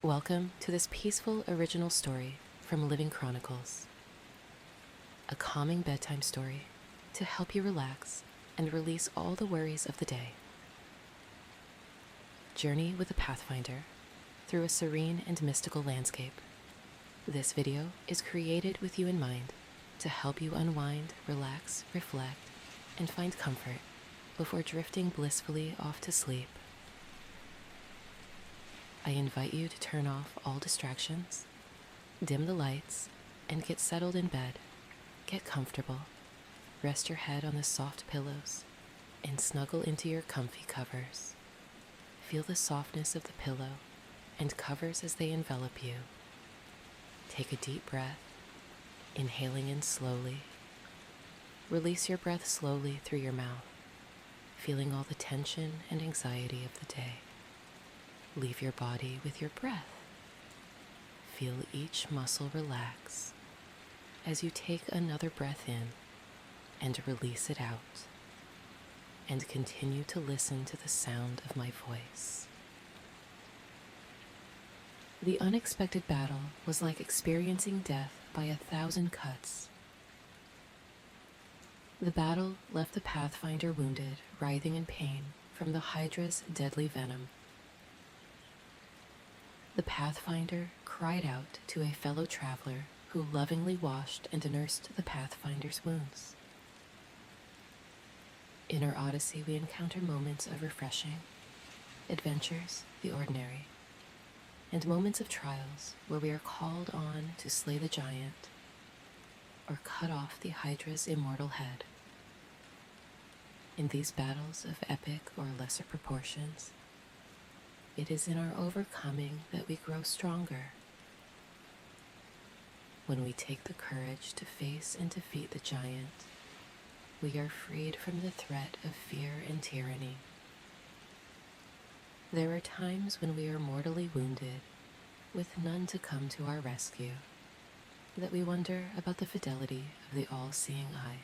Welcome to this peaceful original story from Living Chronicles, a calming bedtime story to help you relax and release all the worries of the day. Journey with a Pathfinder through a serene and mystical landscape. This video is created with you in mind to help you unwind, relax, reflect, and find comfort before drifting blissfully off to sleep. I invite you to turn off all distractions, dim the lights, and get settled in bed. Get comfortable. Rest your head on the soft pillows and snuggle into your comfy covers. Feel the softness of the pillow and covers as they envelop you. Take a deep breath, inhaling in slowly. Release your breath slowly through your mouth, feeling all the tension and anxiety of the day. Leave your body with your breath. Feel each muscle relax as you take another breath in and release it out, and continue to listen to the sound of my voice. The unexpected battle was like experiencing death by 1,000 cuts. The battle left the Pathfinder wounded, writhing in pain from the Hydra's deadly venom. The Pathfinder cried out to a fellow traveler who lovingly washed and nursed the Pathfinder's wounds. In our odyssey, we encounter moments of refreshing, adventures, the ordinary, and moments of trials where we are called on to slay the giant or cut off the Hydra's immortal head. In these battles of epic or lesser proportions, it is in our overcoming that we grow stronger. When we take the courage to face and defeat the giant, we are freed from the threat of fear and tyranny. There are times when we are mortally wounded, with none to come to our rescue, that we wonder about the fidelity of the all-seeing eye.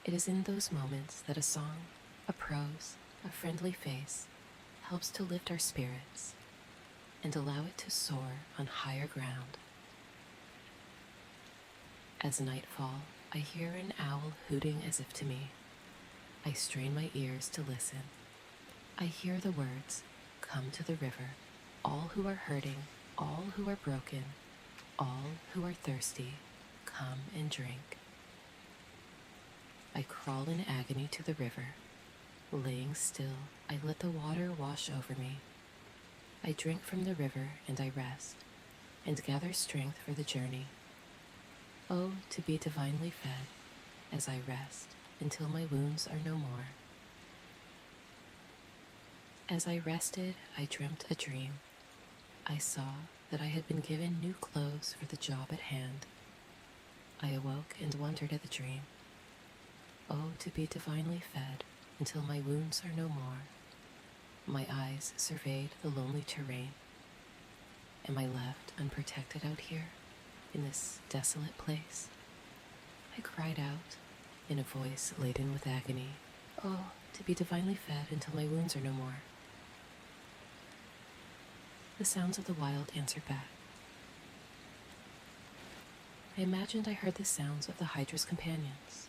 It is in those moments that a song, a prose, a friendly face helps to lift our spirits and allow it to soar on higher ground. As nightfall, I hear an owl hooting as if to me. I strain my ears to listen. I hear the words, "Come to the river, all who are hurting, all who are broken, all who are thirsty, come and drink." I crawl in agony to the river. Laying still, I let the water wash over me. I drink from the river and I rest, and gather strength for the journey. Oh, to be divinely fed as I rest until my wounds are no more. As I rested, I dreamt a dream. I saw that I had been given new clothes for the job at hand. I awoke and wondered at the dream. Oh, to be divinely fed until my wounds are no more. My eyes surveyed the lonely terrain. Am I left unprotected out here, in this desolate place? I cried out, in a voice laden with agony, "Oh, to be divinely fed until my wounds are no more." The sounds of the wild answered back. I imagined I heard the sounds of the Hydra's companions.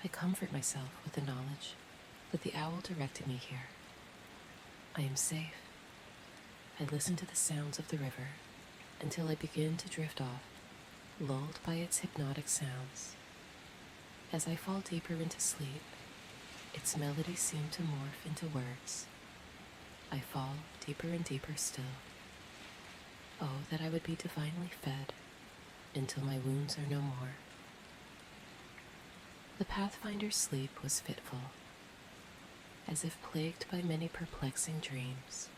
I comfort myself with the knowledge that the owl directed me here. I am safe. I listen to the sounds of the river until I begin to drift off, lulled by its hypnotic sounds. As I fall deeper into sleep, its melodies seem to morph into words. I fall deeper and deeper still. Oh, that I would be divinely fed until my wounds are no more. The Pathfinder's sleep was fitful, as if plagued by many perplexing dreams.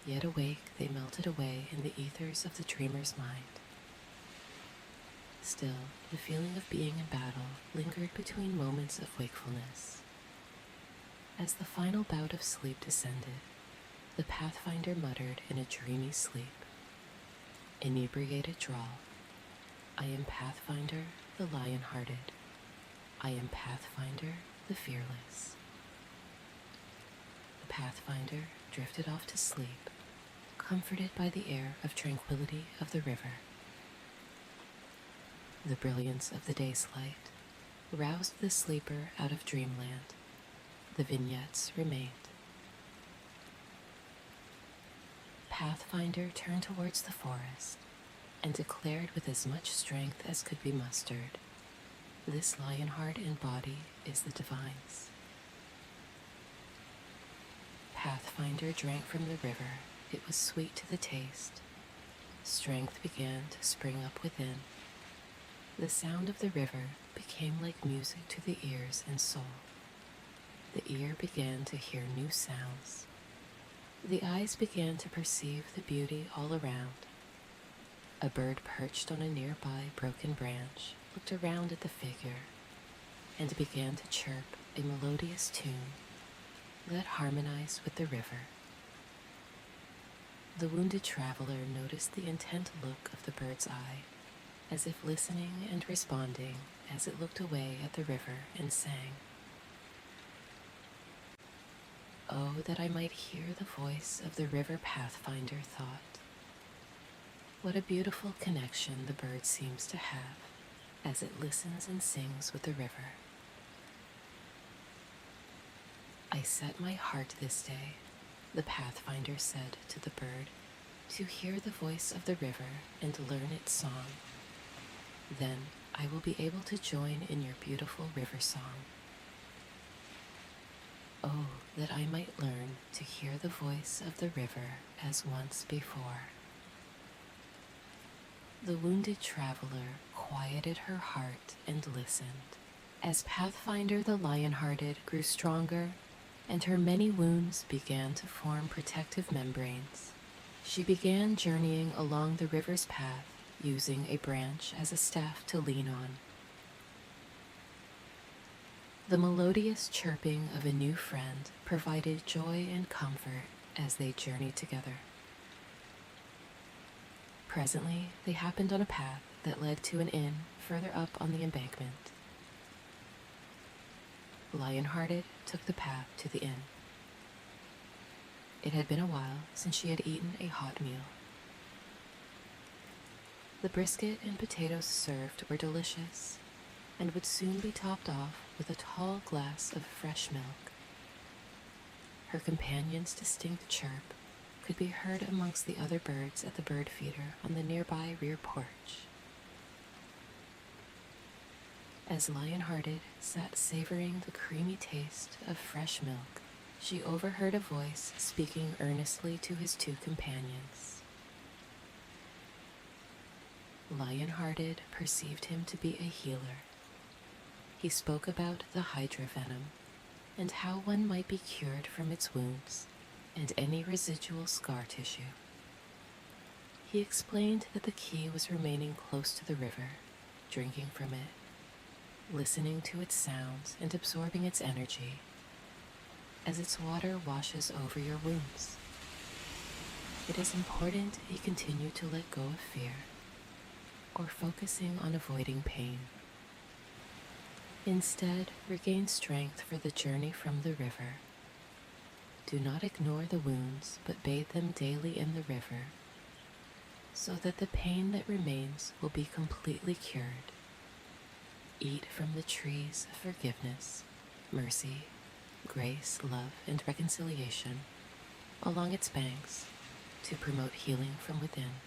Yet awake, they melted away in the ethers of the dreamer's mind. Still, the feeling of being in battle lingered between moments of wakefulness. As the final bout of sleep descended, the Pathfinder muttered in a dreamy sleep, inebriated drawl, "I am Pathfinder, the lion-hearted. I am Pathfinder, the fearless." The Pathfinder drifted off to sleep, comforted by the air of tranquility of the river. The brilliance of the day's light roused the sleeper out of dreamland. The vignettes remained. Pathfinder turned towards the forest and declared with as much strength as could be mustered, "This lion heart and body is the divine's." Pathfinder drank from the river. It was sweet to the taste. Strength began to spring up within. The sound of the river became like music to the ears and soul. The ear began to hear new sounds. The eyes began to perceive the beauty all around. A bird perched on a nearby broken branch looked around at the figure and began to chirp a melodious tune that harmonized with the river. The wounded traveler noticed the intent look of the bird's eye, as if listening and responding as it looked away at the river and sang, "Oh, that I might hear the voice of the river," Pathfinder thought. What a beautiful connection the bird seems to have as it listens and sings with the river. "I set my heart this day," the Pathfinder said to the bird, "to hear the voice of the river and learn its song. Then I will be able to join in your beautiful river song. Oh, that I might learn to hear the voice of the river as once before." The wounded traveler quieted her heart and listened. As Pathfinder the lion-hearted grew stronger and her many wounds began to form protective membranes, she began journeying along the river's path, using a branch as a staff to lean on. The melodious chirping of a new friend provided joy and comfort as they journeyed together. Presently, they happened on a path that led to an inn further up on the embankment. Lion-hearted took the path to the inn. It had been a while since she had eaten a hot meal. The brisket and potatoes served were delicious and would soon be topped off with a tall glass of fresh milk. Her companion's distinct chirp could be heard amongst the other birds at the bird feeder on the nearby rear porch. As Lion-hearted sat savoring the creamy taste of fresh milk, she overheard a voice speaking earnestly to his two companions. Lion-hearted perceived him to be a healer. He spoke about the hydra venom and how one might be cured from its wounds and any residual scar tissue. He explained that the key was remaining close to the river, drinking from it, listening to its sounds and absorbing its energy as its water washes over your wounds. It is important he continue to let go of fear or focusing on avoiding pain. Instead, regain strength for the journey from the river. Do not ignore the wounds, but bathe them daily in the river, so that the pain that remains will be completely cured. Eat from the trees of forgiveness, mercy, grace, love, and reconciliation along its banks to promote healing from within.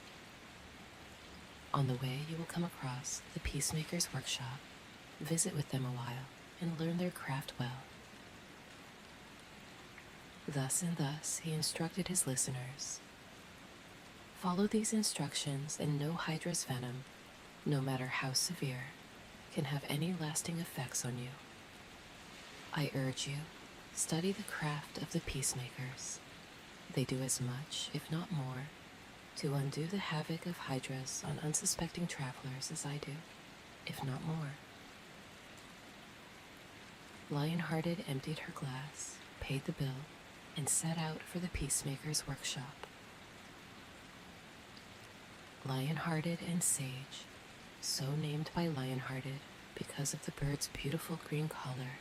On the way, you will come across the Peacemaker's Workshop. Visit with them a while and learn their craft well. Thus and thus he instructed his listeners. Follow these instructions and no hydra's venom, no matter how severe, can have any lasting effects on you. I urge you, study the craft of the peacemakers. They do as much, if not more, to undo the havoc of hydras on unsuspecting travelers as I do, if not more. Lion-hearted emptied her glass, paid the bill, and set out for the Peacemaker's Workshop. Lion-hearted and Sage, so named by Lion-hearted because of the bird's beautiful green color.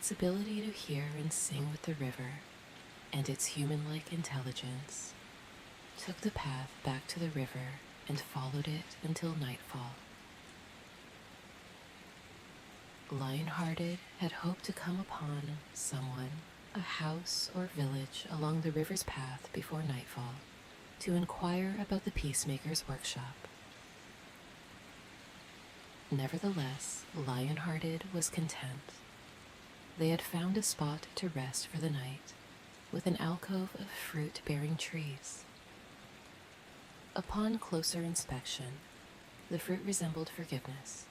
Its ability to hear and sing with the river, and its human-like intelligence, took the path back to the river and followed it until nightfall. Lion-hearted had hoped to come upon someone, a house or village along the river's path before nightfall, to inquire about the peacemaker's workshop. Nevertheless, Lion-hearted was content. They had found a spot to rest for the night, with an alcove of fruit-bearing trees. Upon closer inspection, the fruit resembled forgiveness.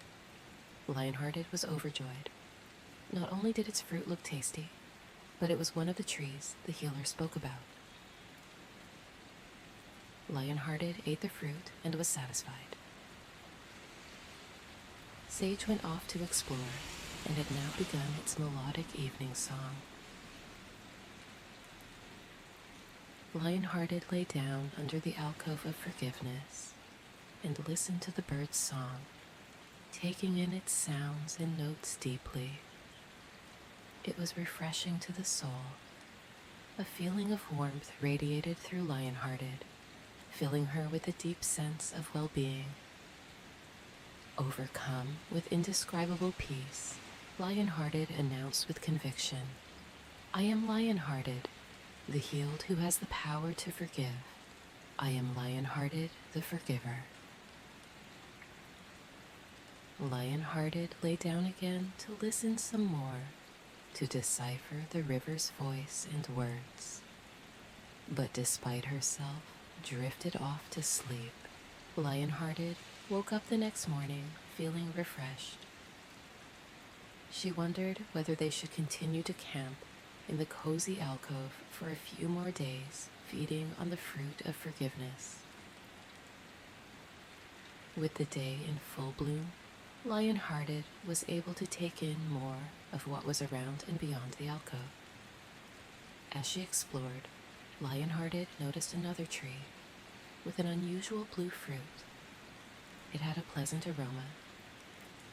Lion-hearted was overjoyed. Not only did its fruit look tasty, but it was one of the trees the healer spoke about. Lion-hearted ate the fruit and was satisfied. Sage went off to explore and had now begun its melodic evening song. Lion-hearted lay down under the alcove of forgiveness and listened to the bird's song, taking in its sounds and notes deeply. It was refreshing to the soul. A feeling of warmth radiated through Lion-hearted, filling her with a deep sense of well-being. Overcome with indescribable peace, Lion-hearted announced with conviction, "I am Lion-hearted, the healed who has the power to forgive. I am Lion-hearted, the forgiver." Lion-hearted lay down again to listen some more, to decipher the river's voice and words. But despite herself, drifted off to sleep. Lion-hearted woke up the next morning feeling refreshed. She wondered whether they should continue to camp in the cozy alcove for a few more days, feeding on the fruit of forgiveness. With the day in full bloom, Lion-hearted was able to take in more of what was around and beyond the alcove. As she explored, Lion-hearted noticed another tree with an unusual blue fruit. It had a pleasant aroma,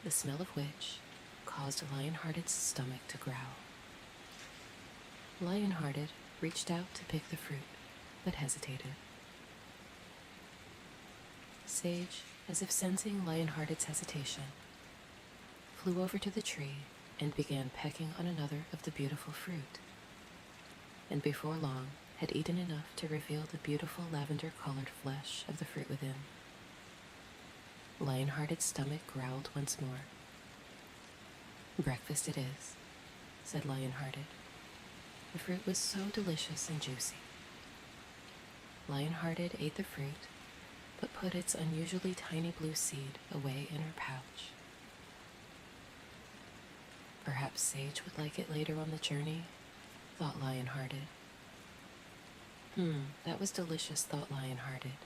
the smell of which caused Lion-hearted's stomach to growl. Lion-hearted reached out to pick the fruit, but hesitated. Sage, as if sensing Lion-hearted's hesitation, flew over to the tree and began pecking on another of the beautiful fruit, and before long had eaten enough to reveal the beautiful lavender-colored flesh of the fruit within. Lion-hearted's stomach growled once more. "Breakfast it is," said Lion-hearted. The fruit was so delicious and juicy. Lion-hearted ate the fruit, but put its unusually tiny blue seed away in her pouch. Perhaps Sage would like it later on the journey, thought Lion-hearted. That was delicious, thought Lion-hearted.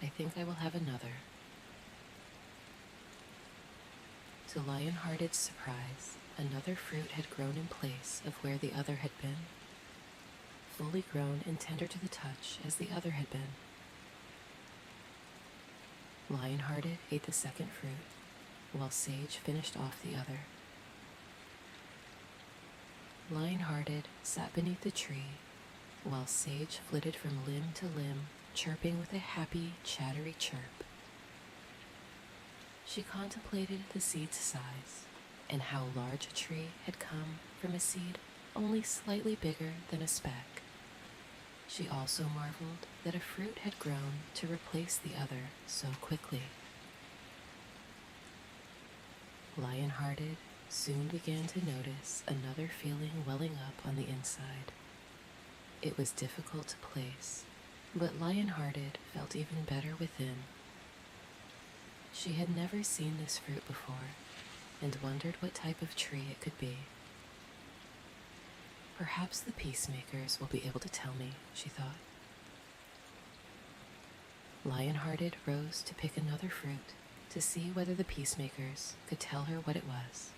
I think I will have another. To Lion-hearted's surprise, another fruit had grown in place of where the other had been, fully grown and tender to the touch as the other had been. Lion-hearted ate the second fruit, while Sage finished off the other. Lion-hearted sat beneath the tree, while Sage flitted from limb to limb, chirping with a happy, chattery chirp. She contemplated the seed's size, and how large a tree had come from a seed only slightly bigger than a speck. She also marveled that a fruit had grown to replace the other so quickly. Lion-hearted soon began to notice another feeling welling up on the inside. It was difficult to place, but Lion-hearted felt even better within. She had never seen this fruit before, and wondered what type of tree it could be. Perhaps the peacemakers will be able to tell me, she thought. Lion-hearted rose to pick another fruit to see whether the peacemakers could tell her what it was.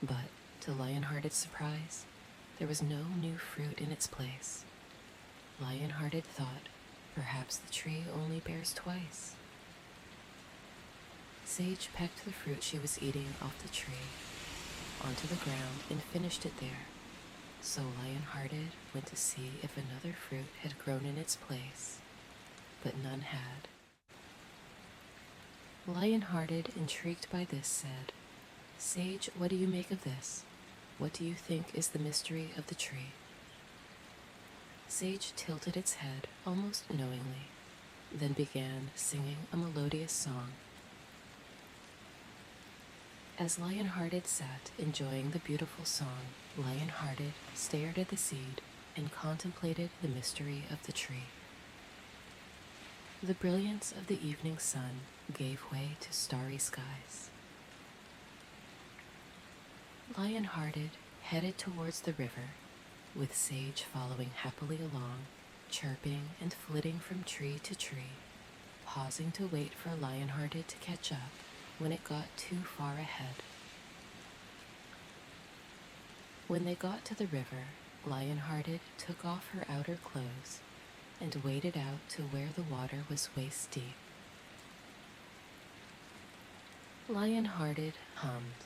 But, to Lion-hearted's surprise, there was no new fruit in its place. Lion-hearted thought perhaps the tree only bears twice. Sage pecked the fruit she was eating off the tree. onto the ground and finished it there. So Lion-Hearted went to see if another fruit had grown in its place, but none had. Lion-Hearted, intrigued by this, said, "Sage, what do you make of this? What do you think is the mystery of the tree?" Sage tilted its head almost knowingly, then began singing a melodious song. As Lion-Hearted sat enjoying the beautiful song, Lion-Hearted stared at the seed and contemplated the mystery of the tree. The brilliance of the evening sun gave way to starry skies. Lion-Hearted headed towards the river, with Sage following happily along, chirping and flitting from tree to tree, pausing to wait for Lion-Hearted to catch up when it got too far ahead. When they got to the river, Lion-Hearted took off her outer clothes and waded out to where the water was waist deep. Lion-Hearted hummed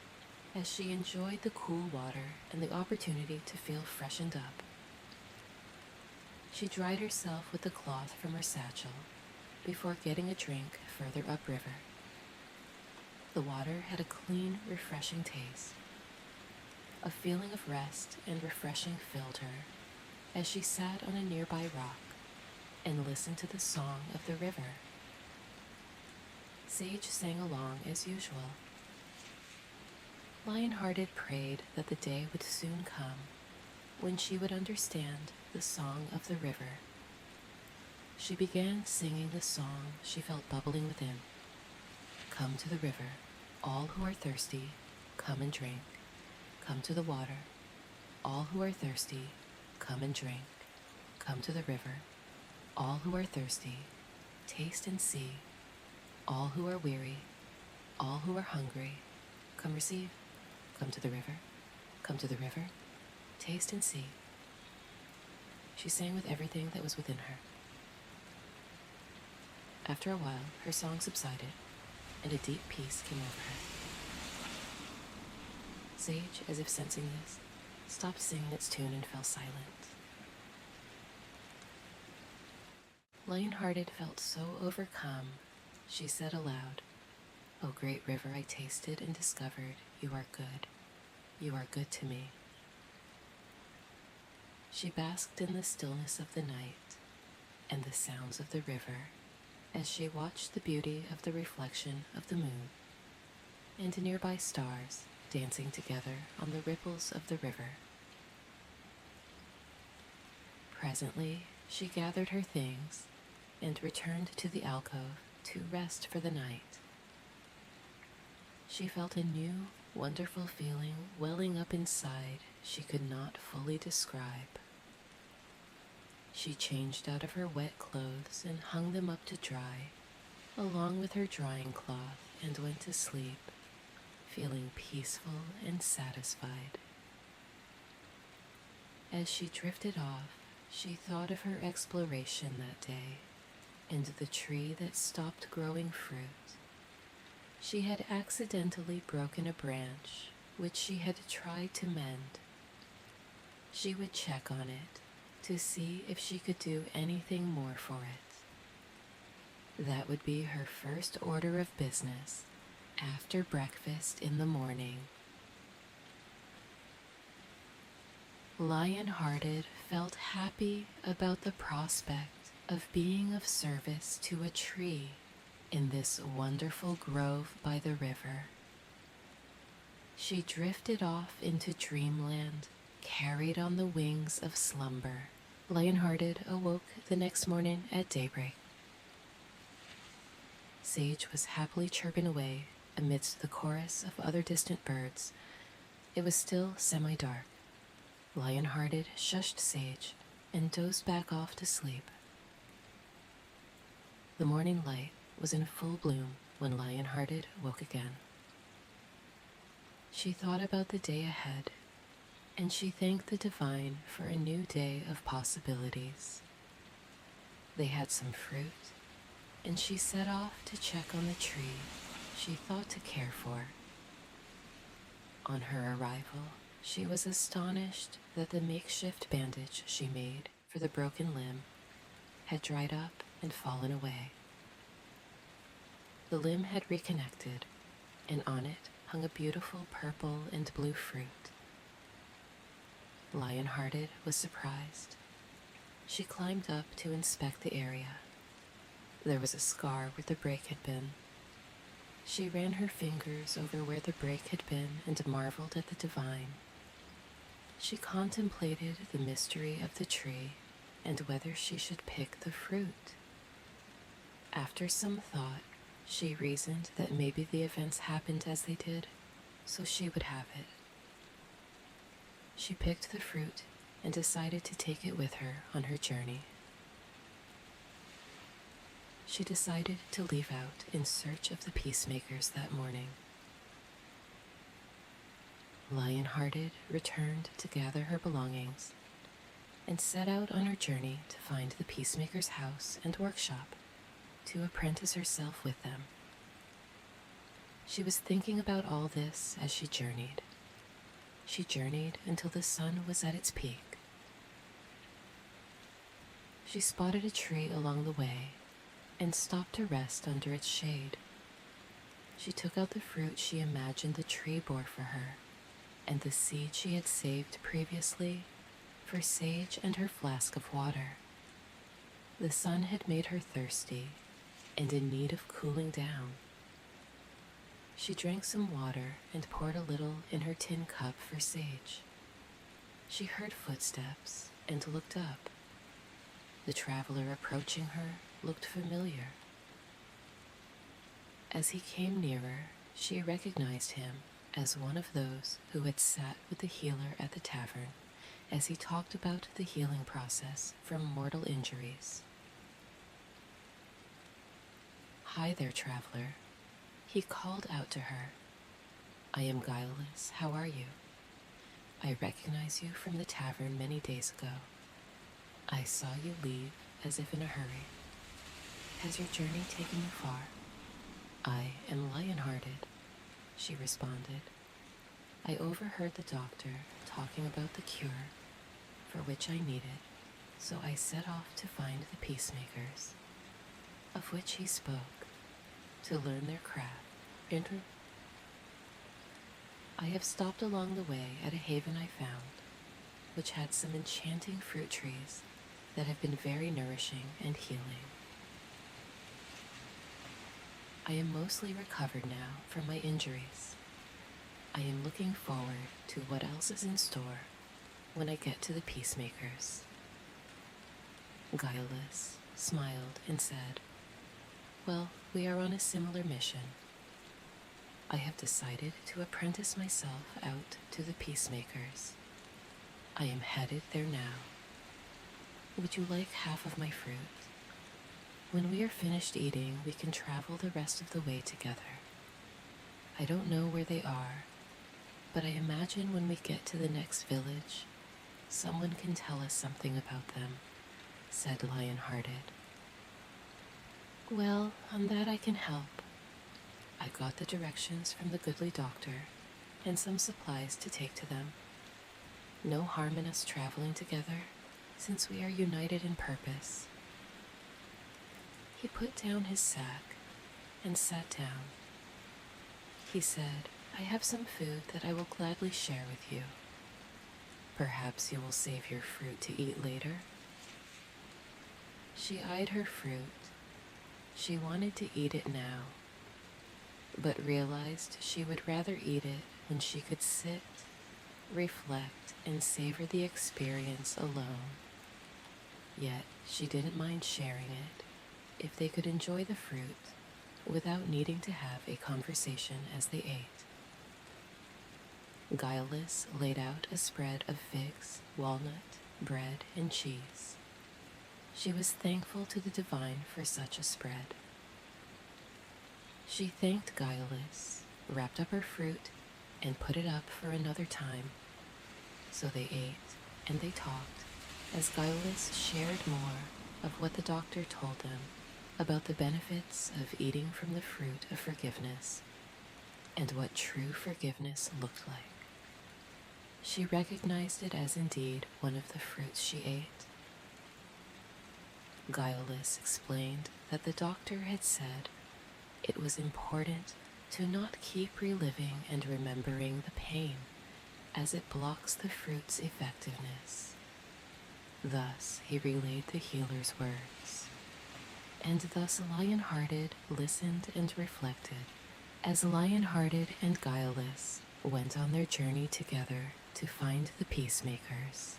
as she enjoyed the cool water and the opportunity to feel freshened up. She dried herself with the cloth from her satchel before getting a drink further upriver. The water had a clean, refreshing taste. A feeling of rest and refreshing filled her as she sat on a nearby rock and listened to the song of the river. Sage sang along as usual. Lion-Hearted prayed that the day would soon come when she would understand the song of the river. She began singing the song she felt bubbling within. Come to the river, all who are thirsty, come and drink. Come to the water, all who are thirsty, come and drink. Come to the river, all who are thirsty, taste and see. All who are weary, all who are hungry, come receive. Come to the river, come to the river, taste and see. She sang with everything that was within her. After a while, her song subsided, and a deep peace came over her. Sage, as if sensing this, stopped singing its tune and fell silent. Lion-Hearted felt so overcome, she said aloud, "O great river, I tasted and discovered you are good. You are good to me." She basked in the stillness of the night and the sounds of the river as she watched the beauty of the reflection of the moon and nearby stars dancing together on the ripples of the river. Presently, she gathered her things and returned to the alcove to rest for the night. She felt a new, wonderful feeling welling up inside she could not fully describe. She changed out of her wet clothes and hung them up to dry, along with her drying cloth, and went to sleep, feeling peaceful and satisfied. As she drifted off, she thought of her exploration that day and the tree that stopped growing fruit. She had accidentally broken a branch, which she had tried to mend. She would check on it to see if she could do anything more for it. That would be her first order of business after breakfast in the morning. Lion-Hearted felt happy about the prospect of being of service to a tree in this wonderful grove by the river. She drifted off into dreamland, carried on the wings of slumber. Lion-Hearted awoke the next morning at daybreak. Sage was happily chirping away amidst the chorus of other distant birds. It was still semi-dark. Lion-Hearted shushed Sage and dozed back off to sleep. The morning light was in full bloom when Lion-Hearted woke again. She thought about the day ahead, and she thanked the divine for a new day of possibilities. They had some fruit, and she set off to check on the tree she thought to care for. On her arrival, she was astonished that the makeshift bandage she made for the broken limb had dried up and fallen away. The limb had reconnected, and on it hung a beautiful purple and blue fruit. Lion-hearted was surprised. She climbed up to inspect the area. There was a scar where the break had been. She ran her fingers over where the break had been and marveled at the divine. She contemplated the mystery of the tree and whether she should pick the fruit. After some thought, she reasoned that maybe the events happened as they did, so she would have it. She picked the fruit and decided to take it with her on her journey. She decided to leave out in search of the peacemakers that morning. Lion-hearted returned to gather her belongings and set out on her journey to find the peacemaker's house and workshop to apprentice herself with them. She was thinking about all this as she journeyed. She journeyed until the sun was at its peak. She spotted a tree along the way and stopped to rest under its shade. She took out the fruit she imagined the tree bore for her and the seed she had saved previously for Sage and her flask of water. The sun had made her thirsty and in need of cooling down. She drank some water and poured a little in her tin cup for Sage. She heard footsteps and looked up. The traveler approaching her looked familiar. As he came nearer, she recognized him as one of those who had sat with the healer at the tavern as he talked about the healing process from mortal injuries. "Hi there, traveler," he called out to her. "I am guileless. How are you? I recognize you from the tavern many days ago. I saw you leave as if in a hurry. Has your journey taken you far?" "I am lion-hearted," she responded. "I overheard the doctor talking about the cure for which I needed, so I set off to find the peacemakers, of which he spoke, to learn their craft. I have stopped along the way at a haven I found, which had some enchanting fruit trees that have been very nourishing and healing. I am mostly recovered now from my injuries. I am looking forward to what else is in store when I get to the peacemakers." Guileless smiled and said, "Well, we are on a similar mission. I have decided to apprentice myself out to the peacemakers. I am headed there now. Would you like half of my fruit? When we are finished eating, we can travel the rest of the way together. I don't know where they are, but I imagine when we get to the next village, someone can tell us something about them," said Lion-hearted. "Well, on that I can help. I got the directions from the goodly doctor and some supplies to take to them. No harm in us traveling together, since we are united in purpose." He put down his sack and sat down. He said, "I have some food that I will gladly share with you. Perhaps you will save your fruit to eat later?" She eyed her fruit. She wanted to eat it now, but realized she would rather eat it when she could sit, reflect, and savor the experience alone. Yet she didn't mind sharing it if they could enjoy the fruit without needing to have a conversation as they ate. Guileless laid out a spread of figs, walnut, bread, and cheese. She was thankful to the divine for such a spread. She thanked Guileless, wrapped up her fruit, and put it up for another time. So they ate and they talked as Guileless shared more of what the doctor told them about the benefits of eating from the fruit of forgiveness and what true forgiveness looked like. she recognized it as indeed one of the fruits she ate. Guileless explained that the doctor had said it was important to not keep reliving and remembering the pain, as it blocks the fruit's effectiveness. Thus he relayed the healer's words, and thus Lionhearted listened and reflected as Lionhearted and Guileless went on their journey together to find the peacemakers.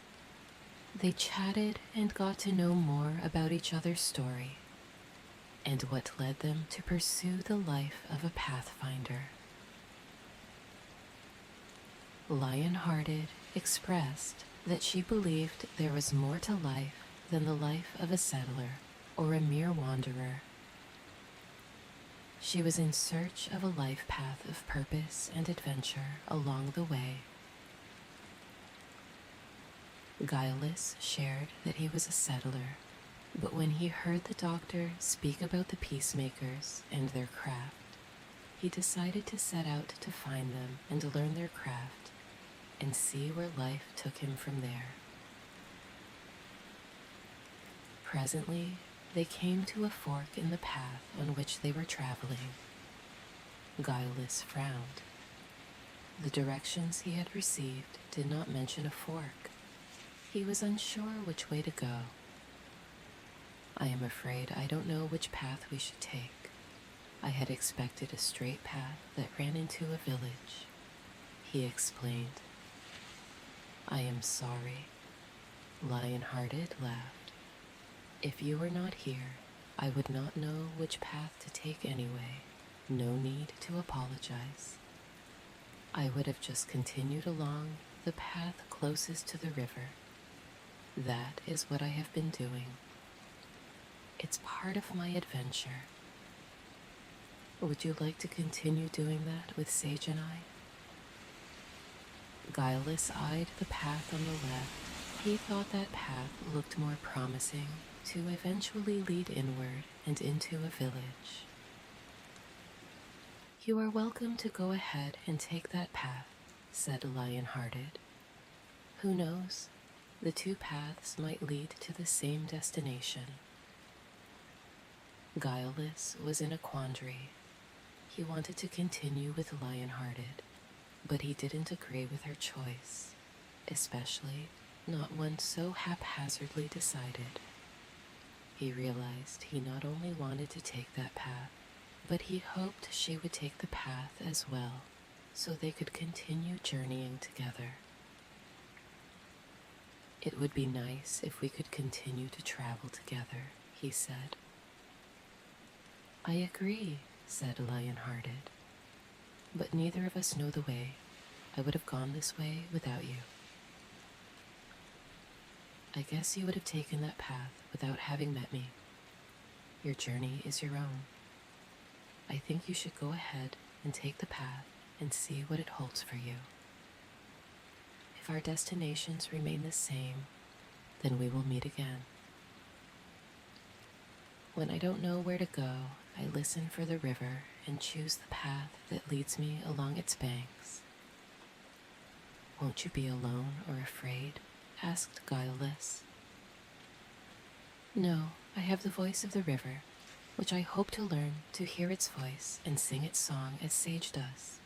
They chatted and got to know more about each other's story and what led them to pursue the life of a Pathfinder. Lionhearted expressed that she believed there was more to life than the life of a settler or a mere wanderer. She was in search of a life path of purpose and adventure along the way. Guileless shared that he was a settler, but when he heard the doctor speak about the peacemakers and their craft, he decided to set out to find them and learn their craft and see where life took him from there. Presently, they came to a fork in the path on which they were traveling. Guileless frowned. The directions he had received did not mention a fork. He was unsure which way to go. I am afraid I don't know which path we should take. I had expected a straight path that ran into a village, he explained. I am sorry. Lionhearted laughed. If you were not here, I would not know which path to take anyway. No need to apologize. I would have just continued along the path closest to the river. That is what I have been doing. It's part of my adventure. Would you like to continue doing that with Sage and I? Guileless eyed the path on the left. He thought that path looked more promising to eventually lead inward and into a village. You are welcome to go ahead and take that path, said Lionhearted. Who knows? The two paths might lead to the same destination. Guileless was in a quandary. He wanted to continue with Lionhearted, but he didn't agree with her choice, especially not one so haphazardly decided. He realized he not only wanted to take that path, but he hoped she would take the path as well, so they could continue journeying together. It would be nice if we could continue to travel together, he said. I agree, said Lionhearted, but neither of us know the way. I would have gone this way without you. I guess you would have taken that path without having met me. Your journey is your own. I think you should go ahead and take the path and see what it holds for you. If our destinations remain the same, then we will meet again. When I don't know where to go, I listen for the river and choose the path that leads me along its banks. Won't you be alone or afraid? Asked Guileless. No, I have the voice of the river, which I hope to learn to hear its voice and sing its song as Sage does.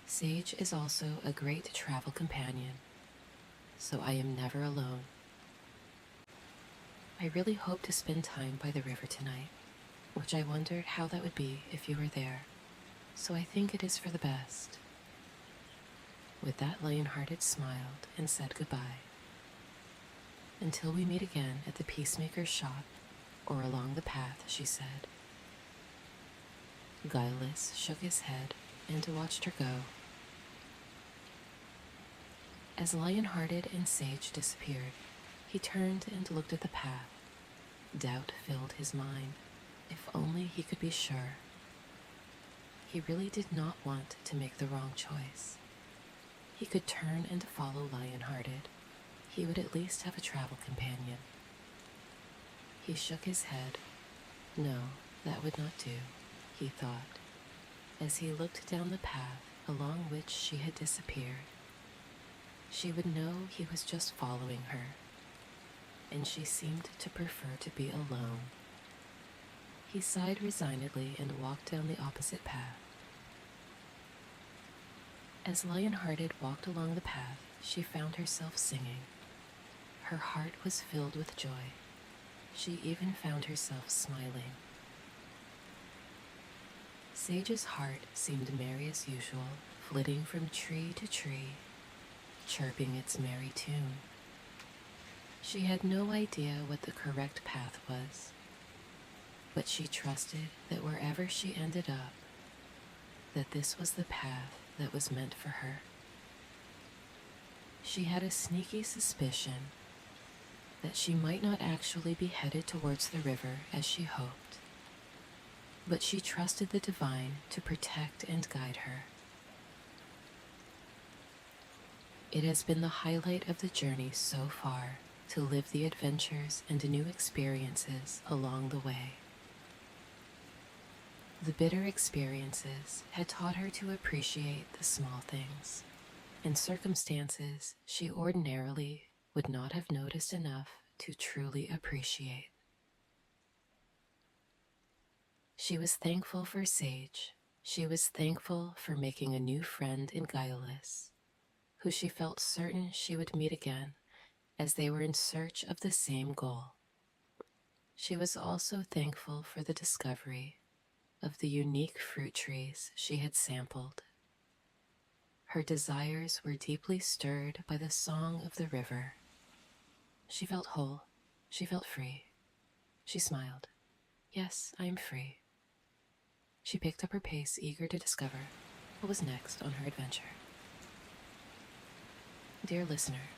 Sage is also a great travel companion, so I am never alone. I really hope to spend time by the river tonight, which I wondered how that would be if you were there, so I think it is for the best. With that, Lionhearted smiled and said goodbye. Until we meet again at the peacemaker's shop or along the path, she said. Guileless shook his head and watched her go. As Lionhearted and Sage disappeared, he turned and looked at the path. Doubt filled his mind. If only he could be sure. He really did not want to make the wrong choice. He could turn and follow Lionhearted. He would at least have a travel companion. He shook his head. No, that would not do, he thought, as he looked down the path along which she had disappeared, she would know he was just following her, and she seemed to prefer to be alone. He sighed resignedly and walked down the opposite path. As Lionhearted walked along the path, she found herself singing. Her heart was filled with joy. She even found herself smiling. Sage's heart seemed merry as usual, flitting from tree to tree, chirping its merry tune. She had no idea what the correct path was, but she trusted that wherever she ended up, that this was the path that was meant for her. She had a sneaky suspicion that she might not actually be headed towards the river as she hoped, but she trusted the divine to protect and guide her. It has been the highlight of the journey so far to live the adventures and new experiences along the way. The bitter experiences had taught her to appreciate the small things and circumstances she ordinarily would not have noticed enough to truly appreciate. She was thankful for Sage. She was thankful for making a new friend in Guileless, who she felt certain she would meet again as they were in search of the same goal. She was also thankful for the discovery of the unique fruit trees she had sampled. Her desires were deeply stirred by the song of the river. She felt whole. She felt free. She smiled. Yes, I am free. She picked up her pace, eager to discover what was next on her adventure. Dear listener,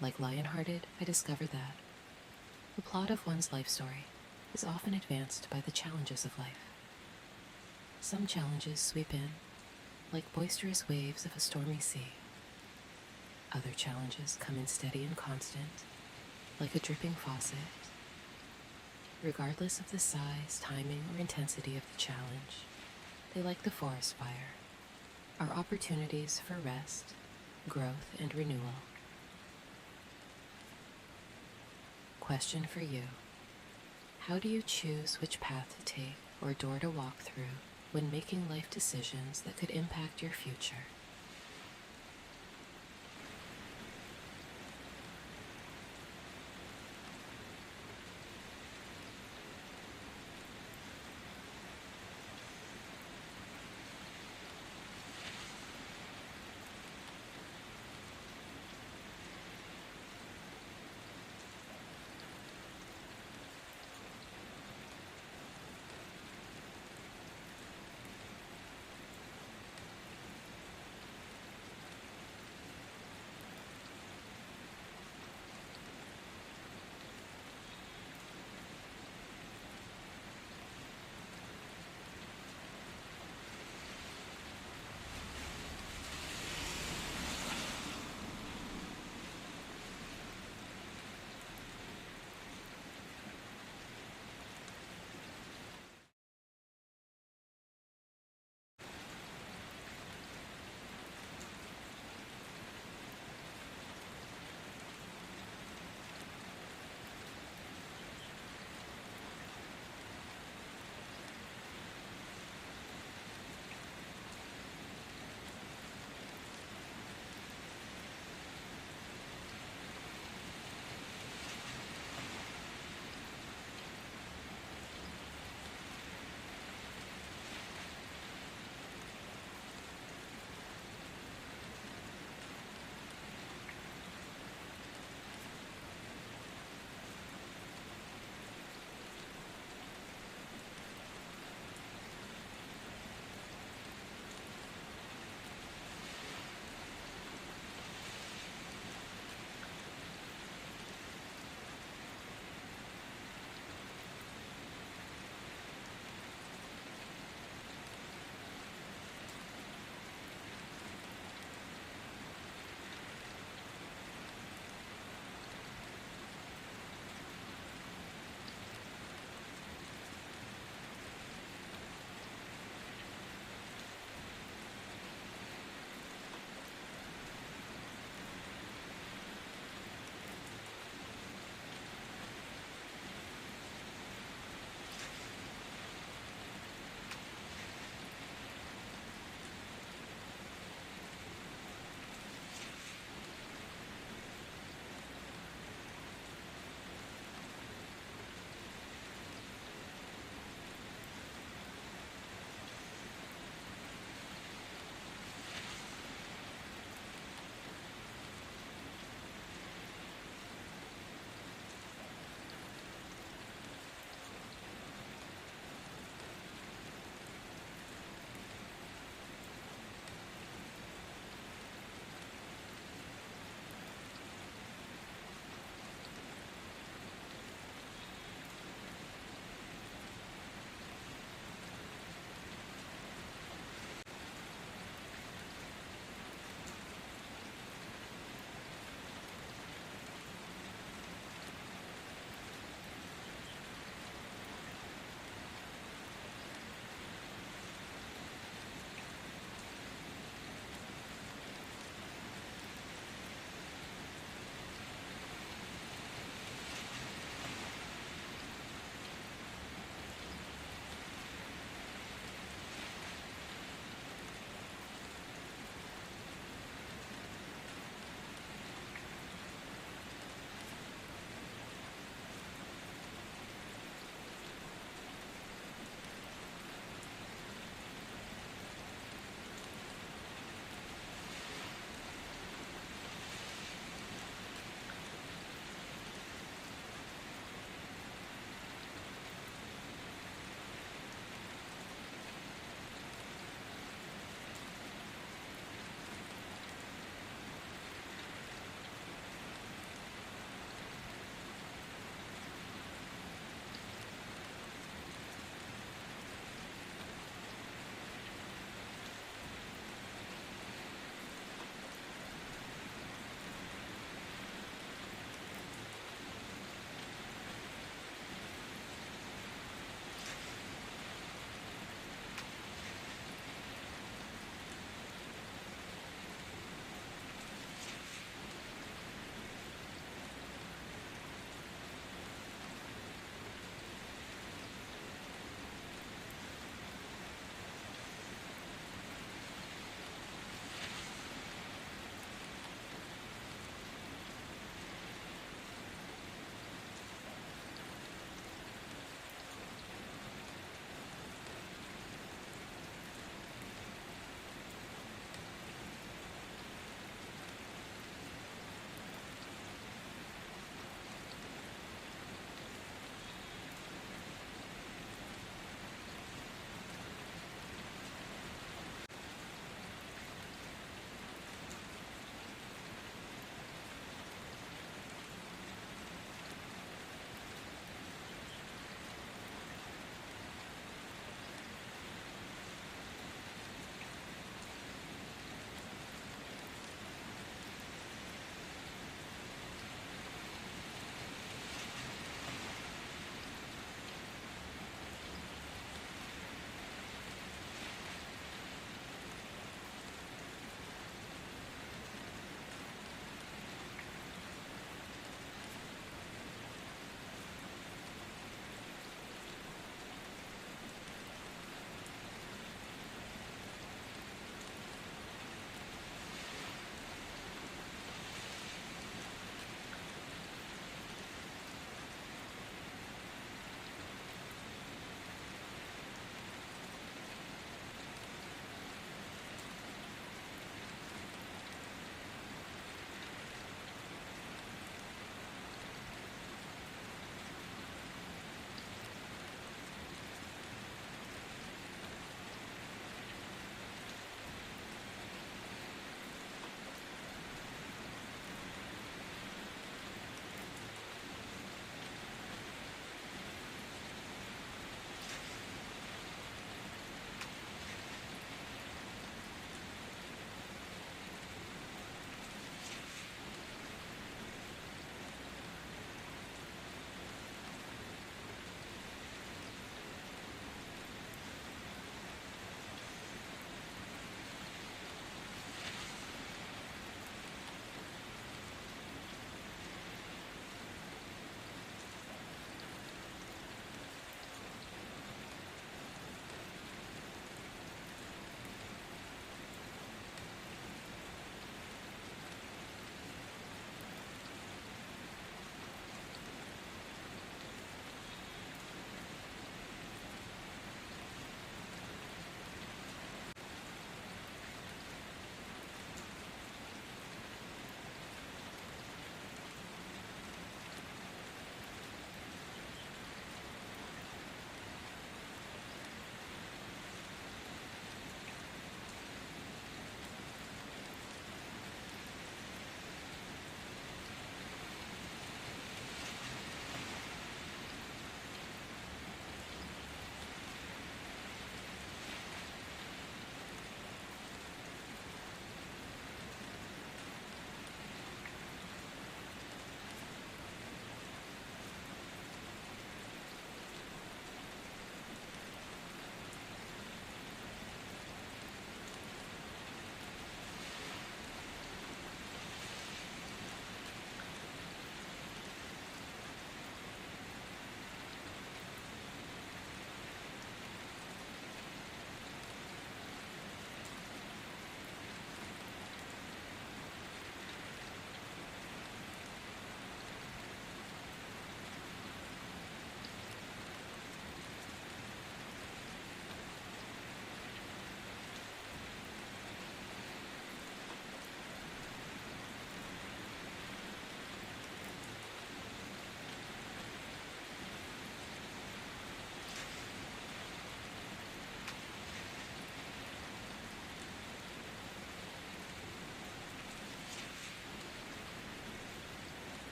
like Lionhearted, I discovered that the plot of one's life story is often advanced by the challenges of life. Some challenges sweep in like boisterous waves of a stormy sea. Other challenges come in steady and constant, like a dripping faucet. Regardless of the size, timing, or intensity of the challenge, they, like the forest fire, are opportunities for rest, growth, and renewal. Question for you. How do you choose which path to take or door to walk through when making life decisions that could impact your future?